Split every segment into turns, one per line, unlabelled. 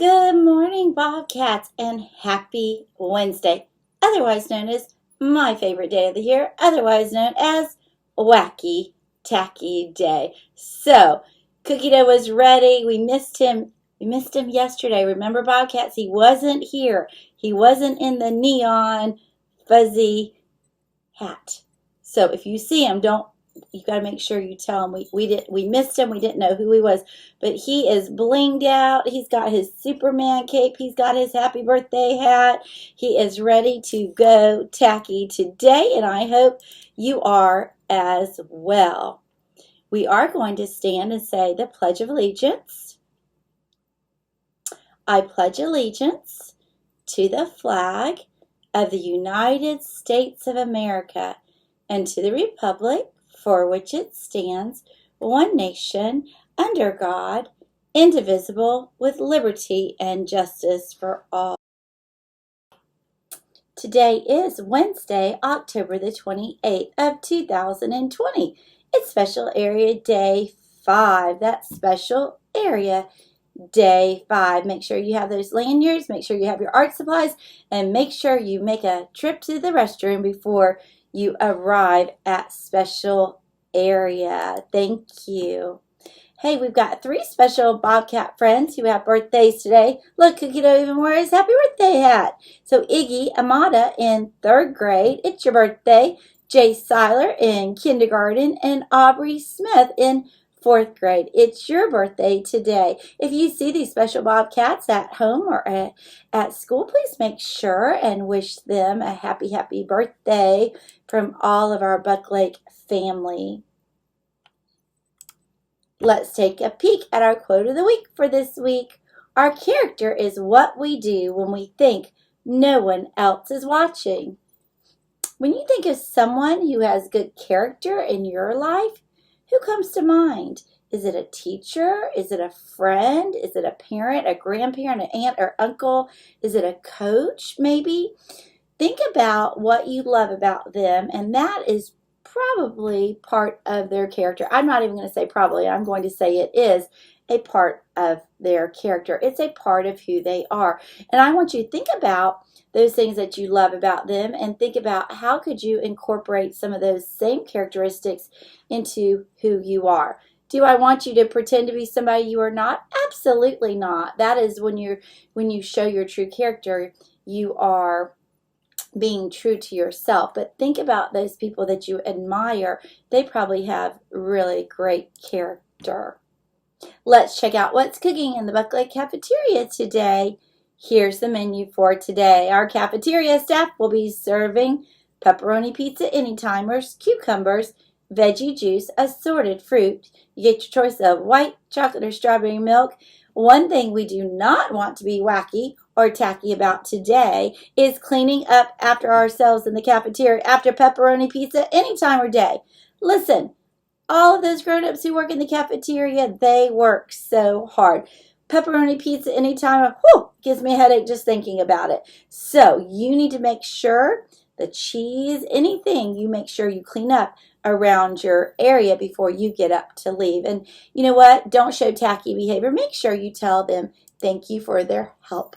Good morning, Bobcats, and happy Wednesday, otherwise known as my favorite day of the year, otherwise known as Wacky Tacky Day. So, Cookie Dough was ready. We missed him. We missed him yesterday. Remember, Bobcats? He wasn't here. He wasn't in the neon fuzzy hat. So if you see him, you got to make sure you tell him we missed him. We didn't know who he was, but he is blinged out. He's got his Superman cape. He's got his happy birthday hat. He is ready to go tacky today, and I hope you are as well. We are going to stand and say the Pledge of Allegiance. I pledge allegiance to the flag of the United States of America and to the republic for which it stands, one nation, under God, indivisible, with liberty and justice for all. Today is Wednesday, October the 28th of 2020. It's Special Area Day 5. That's Special Area Day 5. Make sure you have those lanyards, make sure you have your art supplies, and make sure you make a trip to the restroom before you arrive at Special Area. Thank you. Hey, we've got 3 special Bobcat friends who have birthdays today. Look, Cookie Dough even wore his happy birthday hat. So Iggy Amada in 3rd grade, it's your birthday. Jay Seiler in kindergarten, and Aubrey Smith in 4th grade. It's your birthday today. If you see these special Bobcats at home or at school, please make sure and wish them a happy birthday from all of our Buck Lake family. Let's take a peek at our quote of the week for this week. Our character is what we do when we think no one else is watching. When you think of someone who has good character in your life, who comes to mind? Is it a teacher? Is it a friend? Is it a parent, a grandparent, an aunt or uncle? Is it a coach maybe? Think about what you love about them, and that is probably part of their character. I'm not even going to say probably. I'm going to say it is a part of their character. It's a part of who they are. And I want you to think about those things that you love about them and think about how could you incorporate some of those same characteristics into who you are. Do I want you to pretend to be somebody you are not? Absolutely not. That is when you show your true character, you are being true to yourself. But think about those people that you admire. They probably have really great character. Let's check out what's cooking in the Buck Lake cafeteria today. Here's the menu for today. Our cafeteria staff will be serving pepperoni pizza anytimers, cucumbers, veggie juice, assorted fruit. You get your choice of white chocolate or strawberry milk. One thing we do not want to be wacky or tacky about today is cleaning up after ourselves in the cafeteria after pepperoni pizza any time or day. Listen, all of those grown-ups who work in the cafeteria, they work so hard. Pepperoni pizza anytime, gives me a headache just thinking about it. So you need to make sure the cheese, anything, you make sure you clean up around your area before you get up to leave. And you know what? Don't show tacky behavior. Make sure you tell them thank you for their help.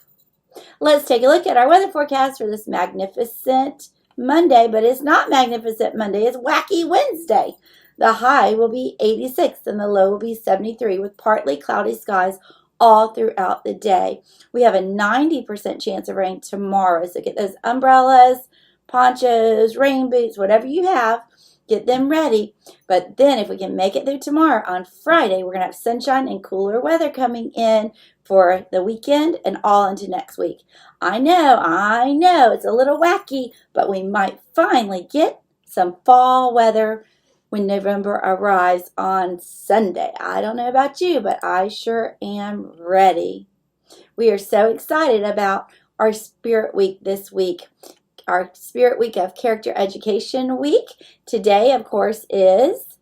Let's take a look at our weather forecast for this magnificent Monday, but it's not magnificent Monday. It's Wacky Wednesday. The high will be 86 and the low will be 73 with partly cloudy skies all throughout the day. We have a 90% chance of rain tomorrow, so get those umbrellas, ponchos, rain boots, whatever you have, get them ready. But then if we can make it through tomorrow, on Friday, we're going to have sunshine and cooler weather coming in for the weekend and all into next week. I know, it's a little wacky, but we might finally get some fall weather when November arrives on Sunday. I don't know about you, but I sure am ready. We are so excited about our Spirit Week this week. Our Spirit Week of Character Education Week. Today, of course, is,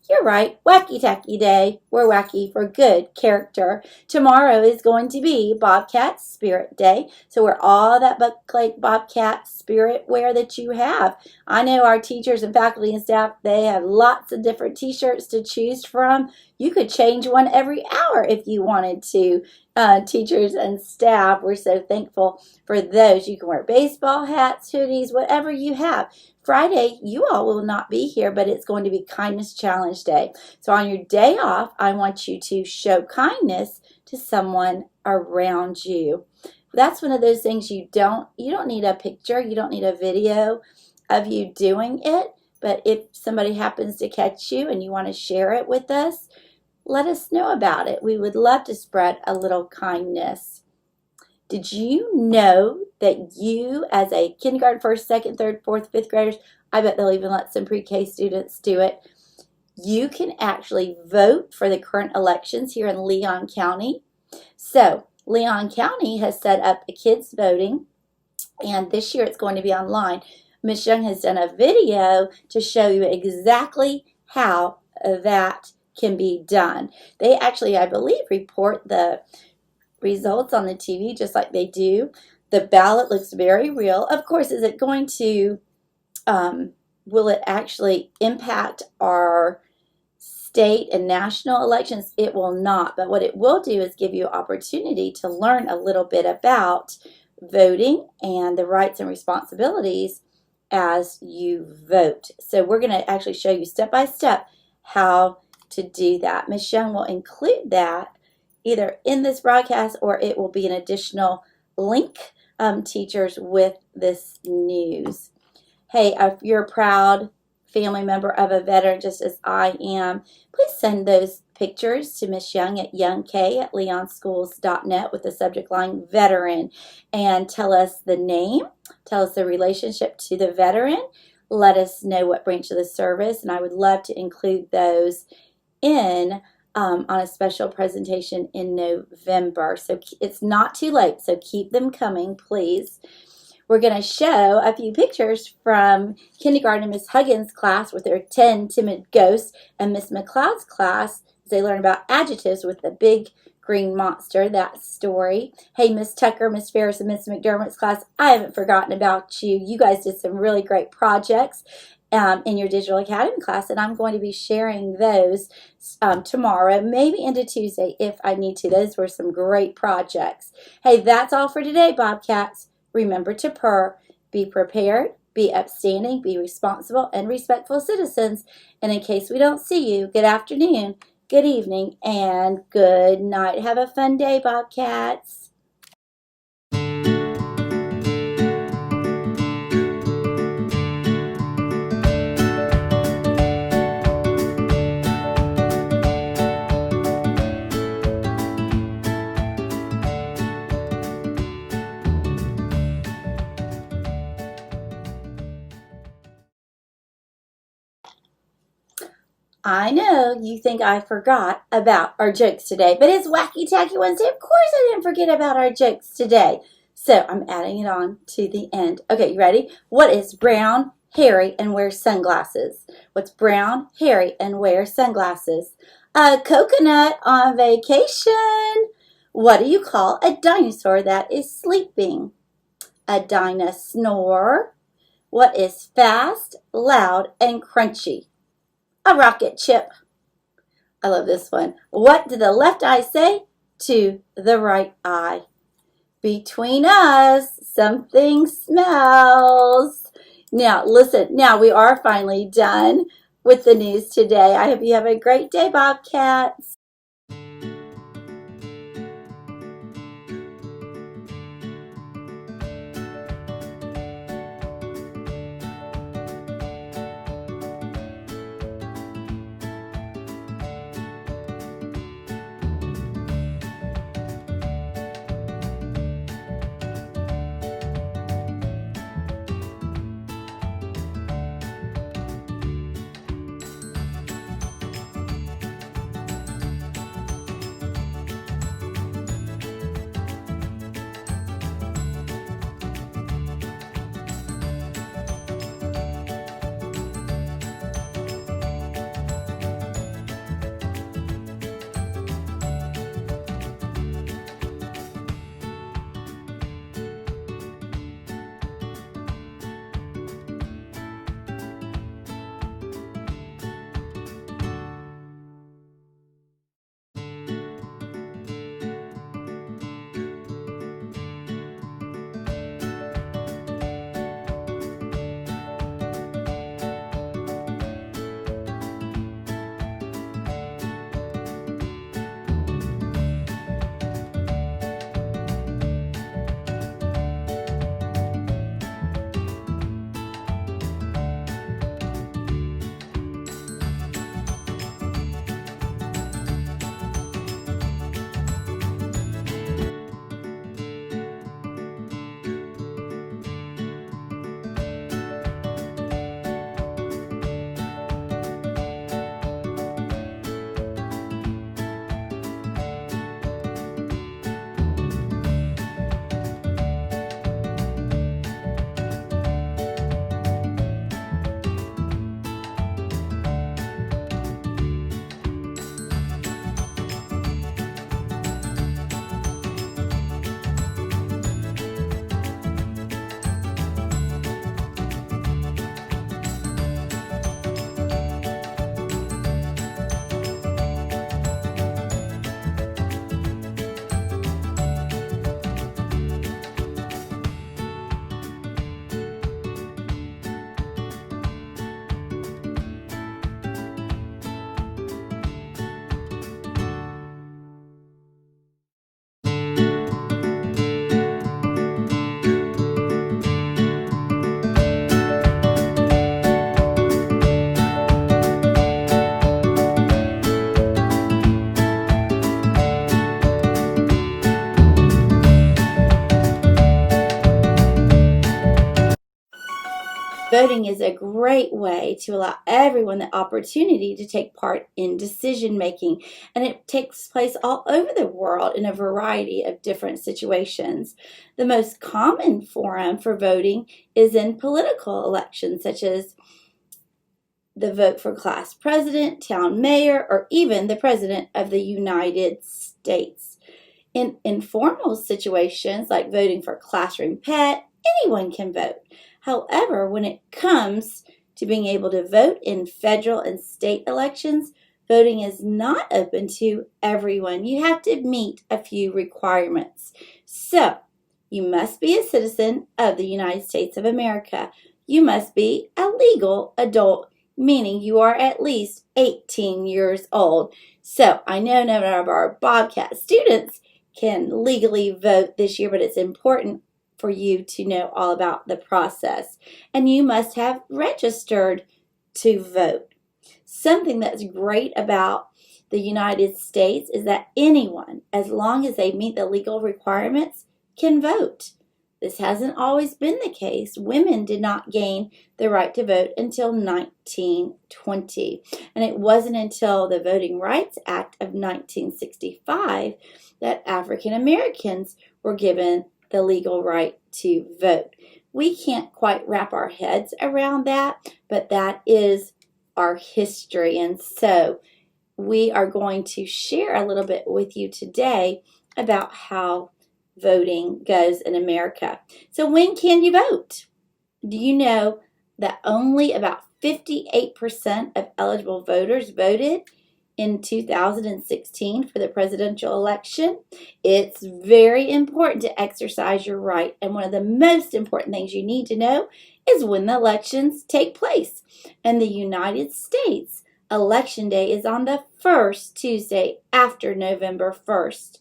you're right, Wacky Tacky Day. We're wacky for good character. Tomorrow is going to be Bobcat Spirit Day. So wear all that Buck Lake Bobcat spirit wear that you have. I know our teachers and faculty and staff, they have lots of different t-shirts to choose from. You could change one every hour if you wanted to. teachers and staff. We're so thankful for those. You can wear baseball hats, hoodies, whatever you have. Friday, you all will not be here, but it's going to be Kindness Challenge Day. So on your day off, I want you to show kindness to someone around you. That's one of those things you don't need a picture, you don't need a video of you doing it, but if somebody happens to catch you and you want to share it with us, let us know about it. We would love to spread a little kindness. Did you know that you, as a kindergarten, first, second, third, fourth, fifth graders, I bet they'll even let some pre-K students do it, you can actually vote for the current elections here in Leon County. So Leon County has set up a kids voting, and this year it's going to be online. Ms. Young has done a video to show you exactly how that can be done. They actually, I believe, report the results on the TV just like they do. The ballot looks very real. Of course, is it going to, will it actually impact our state and national elections? It will not, but what it will do is give you opportunity to learn a little bit about voting and the rights and responsibilities as you vote. So we're going to actually show you step by step how to do that. Ms. Young will include that either in this broadcast or it will be an additional link, teachers, with this news. Hey, if you're a proud family member of a veteran, just as I am, please send those pictures to Miss Young at youngk@leonschools.net with the subject line veteran, and tell us the name, tell us the relationship to the veteran, let us know what branch of the service, and I would love to include those in on a special presentation in November. So it's not too late, so keep them coming, please. We're going to show a few pictures from kindergarten Miss Huggins' class with their 10 timid ghosts, and Miss McLeod's class as they learn about adjectives with the big green monster, that story. Hey, Miss Tucker, Miss Ferris, and Miss McDermott's class, I haven't forgotten about you. You guys did some really great projects in your Digital Academy class, and I'm going to be sharing those tomorrow, maybe into Tuesday if I need to. Those were some great projects. Hey, that's all for today, Bobcats. Remember to purr, be prepared, be upstanding, be responsible and respectful citizens. And in case we don't see you, good afternoon, good evening, and good night. Have a fun day, Bobcats. I know you think I forgot about our jokes today, but it's Wacky Tacky Wednesday. Of course I didn't forget about our jokes today. So I'm adding it on to the end. Okay, you ready? What is brown, hairy, and wears sunglasses? What's brown, hairy, and wears sunglasses? A coconut on vacation. What do you call a dinosaur that is sleeping? A dinosaur. What is fast, loud, and crunchy? A rocket chip. I love this one. What did the left eye say to the right eye? Between us, something smells. Now, listen. Now we are finally done with the news today. I hope you have a great day, Bobcats. Voting is a great way to allow everyone the opportunity to take part in decision making, and it takes place all over the world in a variety of different situations. The most common forum for voting is in political elections, such as the vote for class president, town mayor, or even the president of the United States. In informal situations like voting for classroom pet, anyone can vote. However, when it comes to being able to vote in federal and state elections, voting is not open to everyone. You have to meet a few requirements. So, you must be a citizen of the United States of America. You must be a legal adult, meaning you are at least 18 years old. So, I know none of our Bobcat students can legally vote this year, but it's important for you to know all about the process. And you must have registered to vote. Something that's great about the United States is that anyone, as long as they meet the legal requirements, can vote. This hasn't always been the case. Women did not gain the right to vote until 1920. And it wasn't until the Voting Rights Act of 1965 that African Americans were given the legal right to vote. We can't quite wrap our heads around that, but that is our history. And so we are going to share a little bit with you today about how voting goes in America. So when can you vote? Do you know that only about 58% of eligible voters voted in 2016 for the presidential election? It's very important to exercise your right, and one of the most important things you need to know is when the elections take place. In the United States, Election Day is on the first Tuesday after November 1st.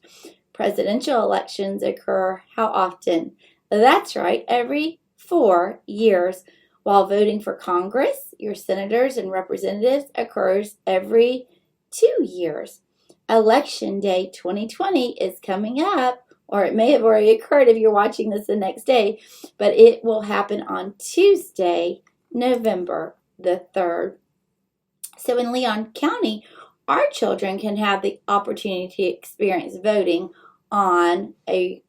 Presidential elections occur how often? That's right, every 4 years, while voting for Congress, your senators and representatives, occurs every 2 years. Election Day 2020 is coming up, or it may have already occurred if you're watching this the next day, but it will happen on Tuesday, November the 3rd. So in Leon County, our children can have the opportunity to experience voting on a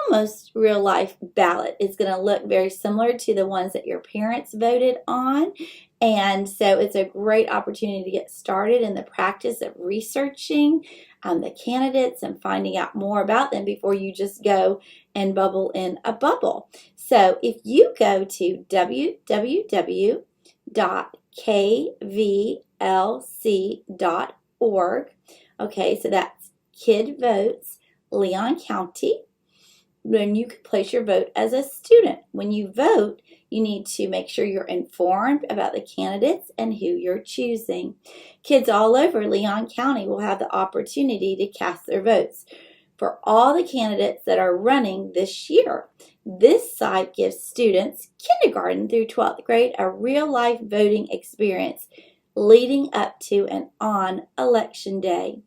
almost real life ballot. It's going to look very similar to the ones that your parents voted on. And so it's a great opportunity to get started in the practice of researching the candidates and finding out more about them before you just go and bubble in a bubble. So if you go to www.kVLC.org, okay, so that's Kid Votes Leon County, then you can place your vote as a student. When you vote, you need to make sure you're informed about the candidates and who you're choosing. Kids all over Leon County will have the opportunity to cast their votes for all the candidates that are running this year. This site gives students kindergarten through 12th grade a real-life voting experience leading up to and on Election Day.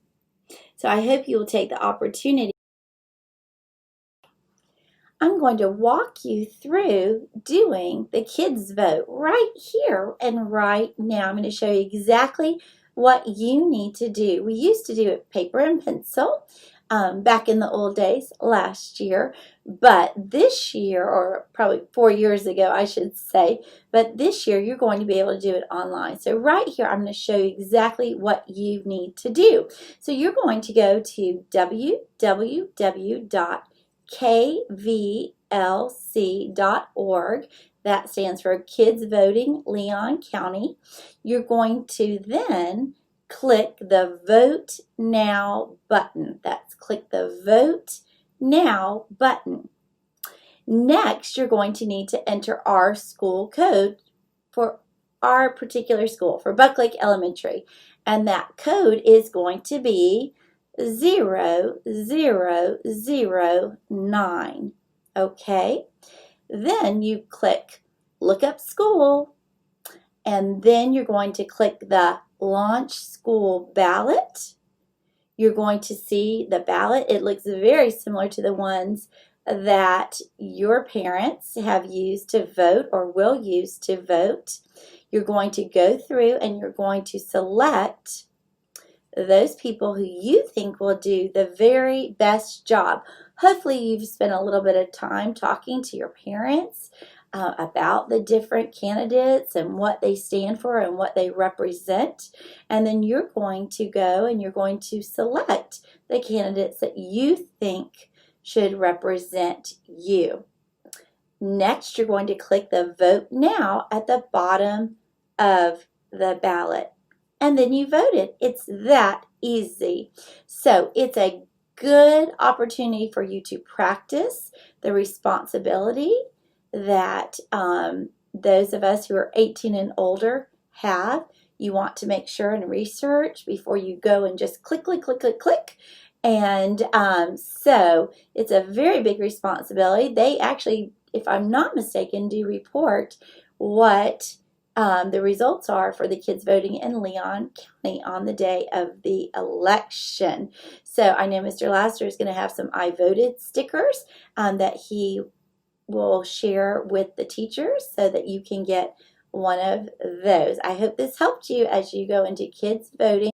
So I hope you will take the opportunity. I'm going to walk you through doing the kids vote right here and right now. I'm going to show you exactly what you need to do. We used to do it paper and pencil back in the old days last year, but this year, or probably 4 years ago I should say, but this year you're going to be able to do it online. So right here I'm going to show you exactly what you need to do. So you're going to go to www.kvlc.org. That stands for Kids Voting Leon County. You're going to then click the Vote Now button. That's click the Vote Now button. Next, you're going to need to enter our school code for our particular school, for Buck Lake Elementary. And that code is going to be 0009. Okay? Then you click Look Up School, and then you're going to click the Launch School Ballot. You're going to see the ballot. It looks very similar to the ones that your parents have used to vote or will use to vote. You're going to go through and you're going to select those people who you think will do the very best job. Hopefully you've spent a little bit of time talking to your parents about the different candidates and what they stand for and what they represent. And then you're going to go and you're going to select the candidates that you think should represent you. Next, you're going to click the Vote Now at the bottom of the ballot. And then you voted. It's that easy. So it's a good opportunity for you to practice the responsibility that those of us who are 18 and older have. You want to make sure and research before you go and just click, click, click, click, click. And so it's a very big responsibility. They actually, if I'm not mistaken, do report what the results are for the kids voting in Leon County on the day of the election. So I know Mr. Laster is going to have some I voted stickers that he will share with the teachers so that you can get one of those. I hope this helped you as you go into kids voting.